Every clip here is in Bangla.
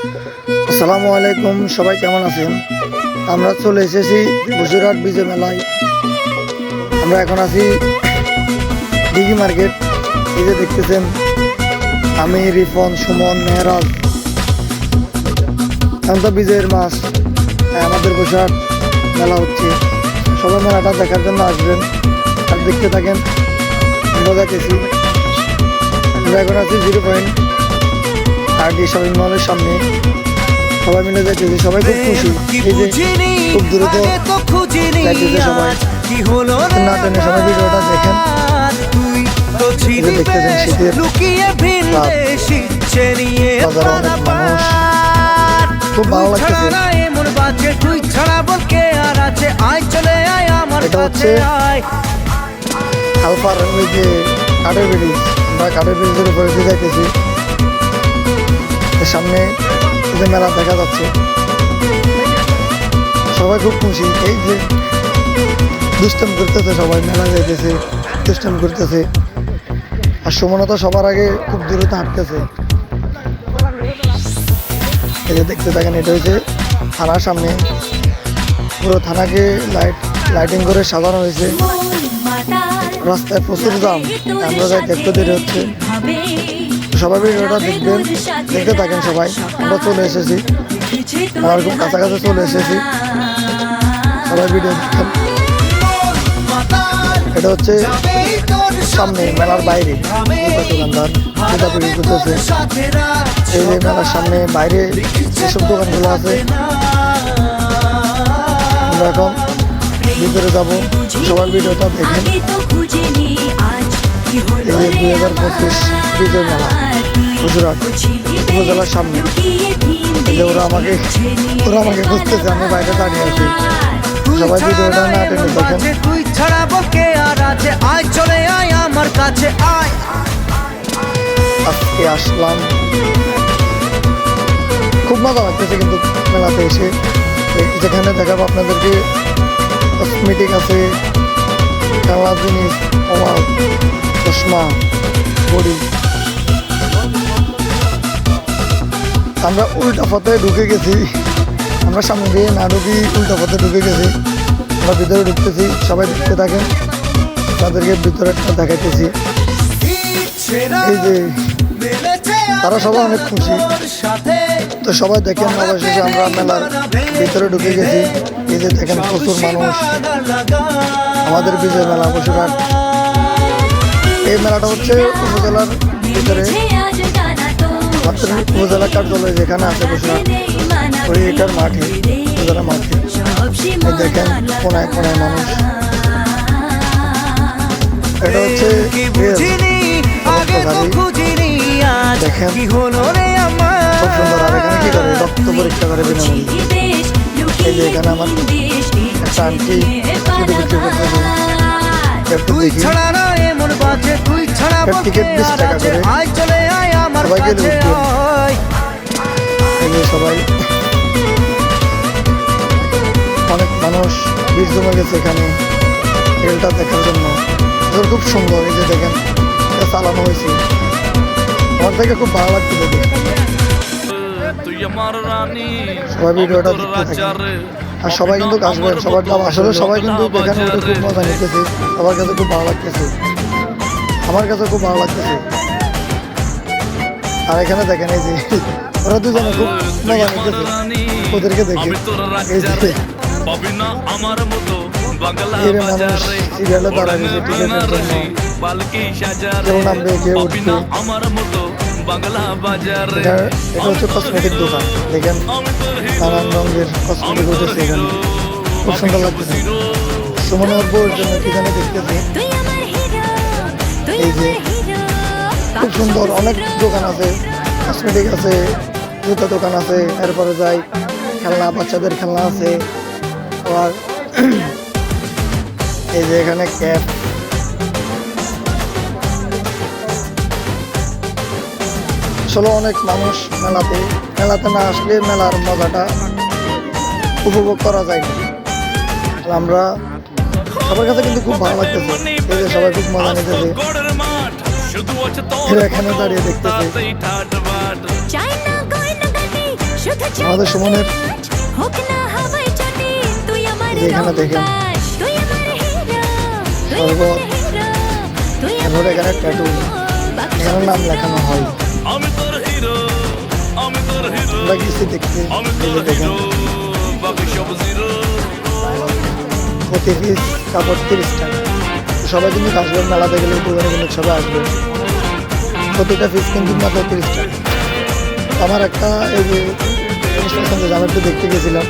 আসসালামু আলাইকুম, সবাই কেমন আছেন? আমরা চলে এসেছি বসিরহাট বিজয় মেলায়। আমরা এখন আছি ডিগি মার্কেট। এই যে দেখতেছেন, আমি, রিফন, সুমন, মেহরাজ। এখন তো বিজয়ের মাস, আমাদের বসিরহাট মেলা হচ্ছে। সবাই মেলাটা দেখার জন্য আসবেন আর দেখতে থাকেন। আমরা দেখেছি, আমরা এখন আছি 0 RD শপিং মলের সামনে। সবাই মিলে যাইতেছি, সবাই খুব খুশি। এই যে খুব দ্রুত যাইতেছে সবাই, না টেনে সবাই ভিডিওটা দেখেন। দেখতেছেন শীতের বাজারে অনেক মানুষ, খুব ভালো লাগতেছে। এটা হচ্ছে আলফার ওই যে কাঠের ব্রিজ, আমরা কাঠের ব্রিজের উপরে দিয়ে যাইতেছি। সামনে যে মেলা দেখা যাচ্ছে, সবাই খুব খুশি। এই যে দুষ্টাম করতেছে, সবাই মেলা যাইতেছে, দুষ্টাম করতেছে। আর সুমনা তো সবার আগে খুব দ্রুত হাঁটতেছে। এই যে দেখতে থাকেন, এটা হচ্ছে থানার সামনে। পুরো থানাকে লাইটিং করে সাজানো হয়েছে। রাস্তায় প্রচুর দাম, আমরা যাই দেখতে দেরি হচ্ছে। সবাই ভিডিওটা দেখবেন, দেখতে থাকেন সবাই। আমরা চলে এসেছি, আমরা খুব কাছাকাছি চলে এসেছি। সবাই ভিডিও দেখেন। এটা হচ্ছে সামনে মেলার বাইরে দোকানদার জুতা বিক্রি করতেছে। এই যে মেলার সামনে বাইরে যেসব দোকানগুলো আছে, আমরা এখন ভিতরে যাব। সবার ভিডিওটা দেখেন। এই যে 2025 বিজয় মেলা গুজরাট উপজেলার সামনে। এই যে ওরা আমাকে বুঝতেছে, আমি বাইরে দাঁড়িয়ে আছি। সবাই ভিডিওটা না টেনে দেখেন। আজকে আসলাম, খুব মজা লাগতেছে কিন্তু মেলাতে এসে। যেখানে দেখাবো আপনাদেরকে কসমেটিক আছে, খেলার জিনিস, কমাল, চশমা, ঘড়ি। আমরা উল্টা পথে ঢুকে গেছি, আমরা সামনে দিয়ে না ঢুকি উল্টা পথে ঢুকে গেছি। আমরা ভিতরে ঢুকতেছি, সবাই দেখতে থাকেন। তাদেরকে ভিতরে দেখাইতেছি। এই যে তারা সবাই অনেক খুশি, তো সবাই দেখেন। অবশেষে আমরা মেলার ভিতরে ঢুকে গেছি। এই যে দেখেন, প্রচুর মানুষ। আমাদের বিজয় মেলা বসিরহাট। এই মেলাটা হচ্ছে উপজেলার ভিতরে, উপজেলা কার্যালয় যেখানে আছে বসিরহাট, ওই এটার মাঠে, উপজেলা মাঠে। দেখেন কোনায় কোনায় মানুষ। এটা হচ্ছে দেখেন, খুব সুন্দর। আর এখানে কি করে, রক্ত পরীক্ষা করে বিনামূল্যে। এই যে এখানে আমার একটা আন্টি ছুটি বিক্রি করতেছে। টিকিট 20 টাকা করে, সবাই গেলে সবাই। অনেক মানুষ ভিড় জমে গেছে এখানে রেলটা দেখার জন্য। খুব সুন্দর। এই যে দেখেন, এটা চালানো হয়েছে। আমার থেকে খুব ভালো লাগছে দেখে। সবাই ভিডিওটা দেখতে থাকে। আর সবাই কিন্তু আসবেন, সবার দাম আসলে সবাই কিন্তু এখানে উঠে খুব মজা নিতেছে। সবার কাছে খুব ভালো লাগতেছে, আমার কাছে খুব ভালো লাগতেছে। আর এখানে দেখেন, এই যে ওরা দুজনে খুব মজা নিতেছে, ওদেরকে দেখে। এই যে মানুষ সিরিয়ালে দাঁড়া গেছে টিকিটের জন্য, কেউ নামবে, কেউ উঠবে। এটা হচ্ছে কসমেটিক দোকান। দেখেন, নানান রঙের কসমেটিক উঠেছে এখানে, খুব সুন্দর লাগতেছে। সুমনের বউয়ের জন্য কি জানে দেখতেছে। এই যে খুব সুন্দর, অনেক দোকান আছে, কসমেটিক আছে, জুতা দোকান আছে। এরপরে যাই খেলনা, বাচ্চাদের খেলনা আছে। আর এই যে এখানে ক্যাপ। আসলে অনেক মানুষ মেলাতে না আসলে মেলার মজাটা উপভোগ করা যায় না। আমরা সবার কাছে কিন্তু খুব ভালো লাগতেছে। এই যে সবাই খুব মজা নিতেছে, এখানে দাঁড়িয়ে দেখতেছে। আমাদের সুমনের এখানে দেখেন সর্বত তারপরে এখানে ট্যাটু, এখানে নাম লেখানো হয়। আমরা গেছি দেখতে, দেখেন প্রতি পিস কাপড় 30 টাকা। সবাই কিন্তু আসবেন, মেলাতে গেলে দোকানে কিন্তু সবাই আসবেন। প্রতিটা পিস কিন্তু মাত্র 30 টাকা। আমার একটা এই যে অনুষ্ঠানের সঙ্গে আমি একটু দেখতে গেছিলাম,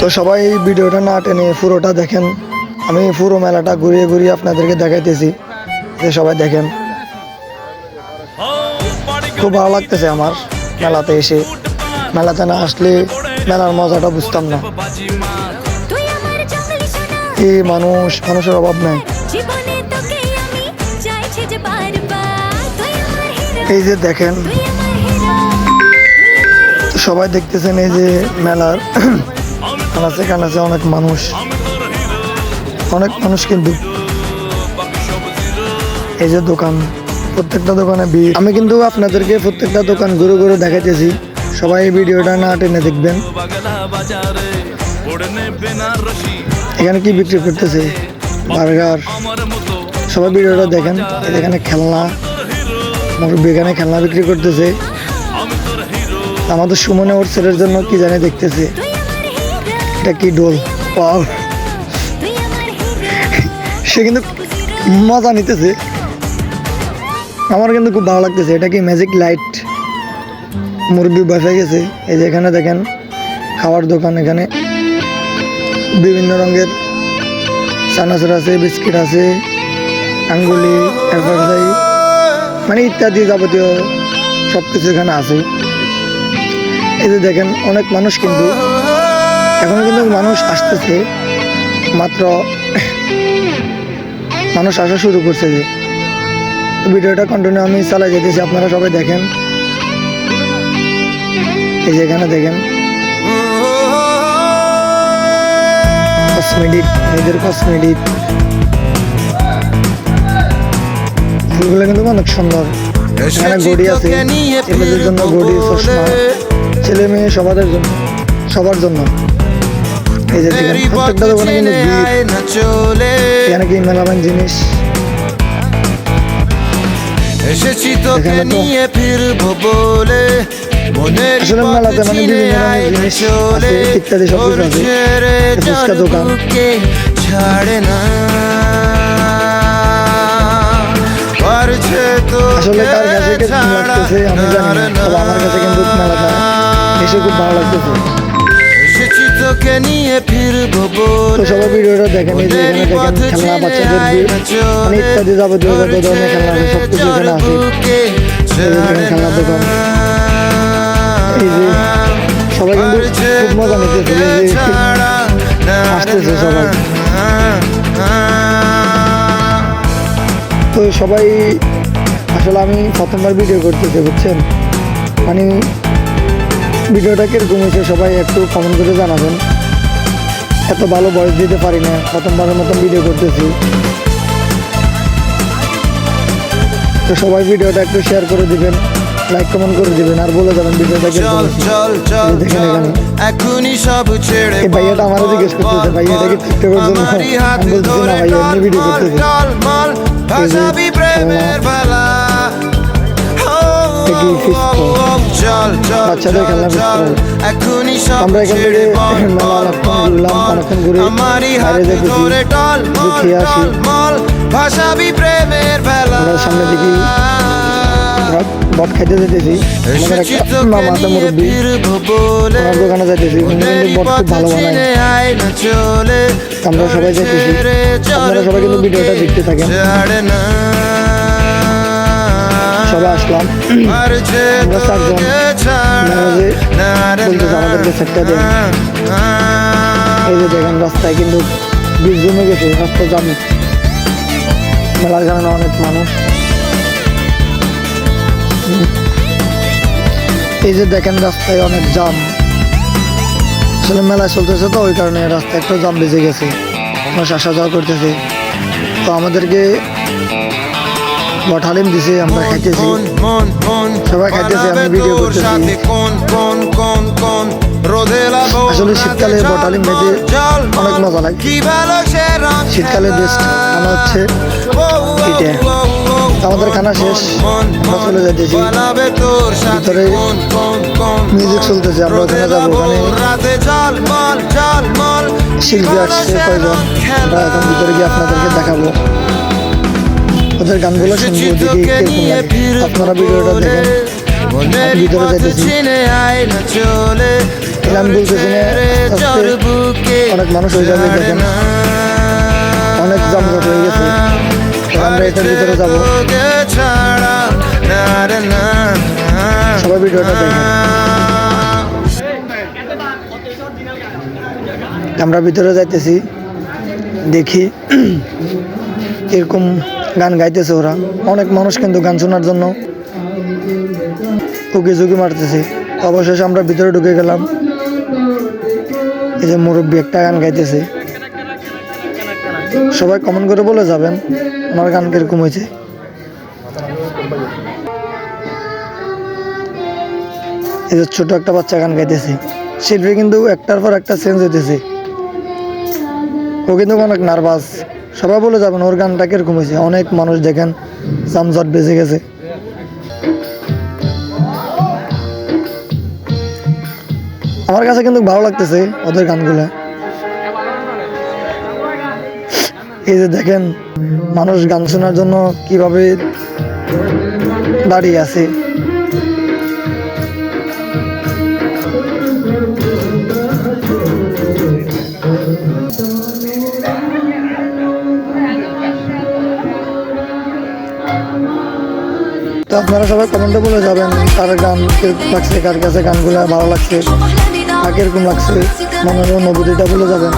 তো সবাই ভিডিওটা না টেনে পুরোটা দেখেন। আমি পুরো মেলাটা ঘুরিয়ে ঘুরিয়ে আপনাদেরকে দেখাইতেছি, যে সবাই দেখেন। খুব ভালো লাগতেছে আমার মেলাতে এসে। মেলাতে না আসলে মেলার মজাটা বুঝতাম না। এই মানুষের অভাব নাই। এই যে দেখেন সবাই দেখতেছেন, এই যে মেলার কানাচে অনেক মানুষ কিন্তু এই যে দোকান, প্রত্যেকটা দোকানে ভিড়। আমি কিন্তু আপনাদেরকে প্রত্যেকটা দোকান ঘুরে ঘুরে দেখাইতেছি, সবাই ভিডিওটা না টেনে দেখবেন। এখানে কি বিক্রি করতেছে, বার্গার, সবাই ভিডিওটা দেখেন। এখানে খেলনা, মুরব্বী এখানে খেলনা বিক্রি করতেছে। আমাদের সুমনে ওর ছেলের জন্য কি জানে দেখতেছে, এটা কি ডোল, পাও সে কিন্তু মজা নিতেছে। আমার কিন্তু খুব ভালো লাগতেছে। এটা কি ম্যাজিক লাইট, মুরব্বী বসে গেছে। এই যে এখানে দেখেন খাওয়ার দোকান, এখানে বিভিন্ন রঙের চানাচুর আছে, বিস্কিট আছে, আঙ্গুলি, এরপরে মানে ইত্যাদি যাবতীয় সব কিছু এখানে আছে। এই যে দেখেন অনেক মানুষ, কিন্তু এখন কিন্তু মানুষ আসতেছে, মাত্র মানুষ আসা শুরু করছে। যে ভিডিওটা কন্টিনিউ আমি চালাই যেতেছি, আপনারা সবাই দেখেন। এই যে এখানে দেখেন কসমেটিক, নিজের কসমেটিক, ফুলগুলো কিন্তু অনেক সুন্দর। এখানে গড়ি আছে, ছেলেদের জন্য গড়ি, চশমা, ছেলে মেয়ে সবার জন্য। এই যে দেখেন প্রত্যেকটা দোকানে কিন্তু এখানে কি মেলাবান জিনিস। এসেছি তোকে নিয়ে ফিরবো বলে, আসলে মেলাতে মানে বিভিন্ন রকমের জিনিস আছে, ইত্যাদি সব কিছু আছে। ফুচকা দোকান, ছাড়ে না আসলে কার কাছে কেমন লাগতেছে আমি জানি না, তবে আমার কাছে কিন্তু মেলাটা এসে খুব ভালো লাগতেছে। তোকে নিয়ে ফিরবো বলে, তো সবাই ভিডিওটা দেখেন। এই যে এখানে দেখেন খেলনা, বাচ্চাদের মানে ইত্যাদি যাবতীয় যত ধরনের খেলনা আছে সব কিছু এখানে আছে। খেলনার দোকান, এই যে সবাই কিন্তু খুব মজা নিতেছে, এই যে আসতেছে সবাই। তো সবাই আসলে আমি প্রথমবার ভিডিও করতেছি, বুঝছেন, মানে ভিডিওটা কিরকম হয়েছে সবাই একটু কমেন্ট করে জানাবেন। এত ভালো ভয়েস দিতে পারি না, প্রথমবারের মতন ভিডিও করতেছি। তো সবাই ভিডিওটা একটু শেয়ার করে দিবেন, লাইক কমেন্ট করে দিবেন, আর বলে যাবেন ভিডিওটা কিরকম হয়েছে। দেখেন এখানে এই ভাইয়াটা আমারও জিজ্ঞেস করতেছে, ভাইয়াটা কি টিকটকের জন্য? আমি বলতেছি না ভাইয়া, এমনি ভিডিও করতেছে। বাচ্চাদের খেলনা আমরা এখান থেকে মেলা অনেকক্ষণ ঘুরলাম, অনেকক্ষণ ঘুরে বাইরে যেতেছি, খেয়ে আসি। আমরা সামনে দেখি বট খাইতে যেতেছি, আমাদের একটা মামা আছে মুরব্বী, ওনার দোকানে যাইতেছি, উনি কিন্তু বট খুব ভালো বানায়। আমরা সবাই যাইতেছি, আপনারা সবাই কিন্তু ভিডিওটা দেখতে থাকেন। সবাই আসলাম, আমরা 4 জন বলতেছে আমাদেরকে সেটটা দেন। এই যে দেখেন রাস্তায় কিন্তু বীজ জমে গেছে, রাস্তা জাম, মেলার কারণে অনেক মানুষ। এই যে দেখেন রাস্তায় অনেক জাম, আসলে মেলা চলতেছে তো ওই কারণে রাস্তায় একটু জাম বেজে গেছে, মানুষ আসা যাওয়া করতেছে। তো আমাদেরকে বট হালিম দিছে, আমরা খাইতেছি। মন মন মন সবাই খাইতেছে, আমি ভিডিও তোর করতেছি। সাথে কোন কোন কোন কোন রোদে লাগো আসলে শীতকালে বট হালিম খেতে অনেক মজা লাগে। কি ভালো সে রং শীতকালে বেস্ট খানা হচ্ছে পিঠে। আমাদের খানা শেষ, আমরা চলে যাইতেছি। তোর সাথে ভিতরে কোন কোন কোন মিউজিক চলতেছে, আমরা ওখানে যাবো। ওখানে রাতে জল মল জল মল শিল্পী আসছে কয়জন, আমরা এখন ভিতরে গিয়ে আপনাদেরকে দেখাবো। ওদের গানগুলো শুনবো, দেখি কিরকম লাগে। আপনারা ভিডিওটা দেখেন। ভিতরে যাইতেছি। তাহলে আমি বলতেছি না, আজকে অনেক মানুষ হয়ে যাবে, দেখেন অনেক জমজট হয়ে গেছে। তো আমরা এটার ভিতরে যাবো, সবাই ভিডিওটা দেখেন। আমরা ভিতরে যাইতেছি, দেখি কিরকম গান গাইতেছে ওরা। অনেক মানুষ কিন্তু গান শোনার জন্য উকি ঝুঁকি মারতেছে। অবশেষে আমরা ভিতরে ঢুকে গেলাম। এই যে মুরব্বী একটা গান গাইতেছে, সবাই কমেন্ট করে বলে যাবেন আমার গান কিরকম হয়েছে। এই যে ছোট একটা বাচ্চা গান গাইতেছে, শিল্পী কিন্তু একটার পর একটা চেঞ্জ হইতেছে। ও কিন্তু অনেক নার্ভাস, সবাই বলে যাবেন ওর গানটা কিরকম হয়েছে। অনেক মানুষ দেখেন জামজট বেজে গেছে। আমার কাছে কিন্তু ভালো লাগতেছে ওদের গানগুলা। এই যে দেখেন মানুষ গান শোনার জন্য কিভাবে দাঁড়িয়ে আছে। তো আপনারা সবাই কমেন্টে বলে যাবেন কার গান কিরকম লাগছে, কার কাছে গানগুলো ভালো লাগছে, কার কিরকম লাগছে, মনের অনুভূতিটা বলে যাবেন।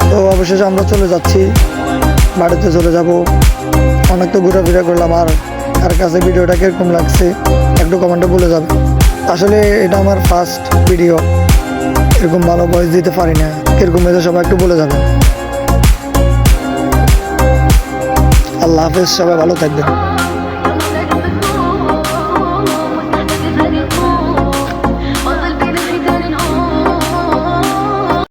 তো অবশেষে আমরা চলে যাচ্ছি, বাড়িতে চলে যাব। অনেক তো ঘোরাফেরা করলাম, আর কার কাছে ভিডিওটা কিরকম লাগছে একটু কমেন্টে বলে যাবে। আসলে এটা আমার ফার্স্ট ভিডিও, এরকম ভালো ভয়েস দিতে পারি না, কিরকম হয়েছে সবাই একটু বলে যাবেন। আল্লাহ হাফেজ, সবাই ভালো থাকবেন।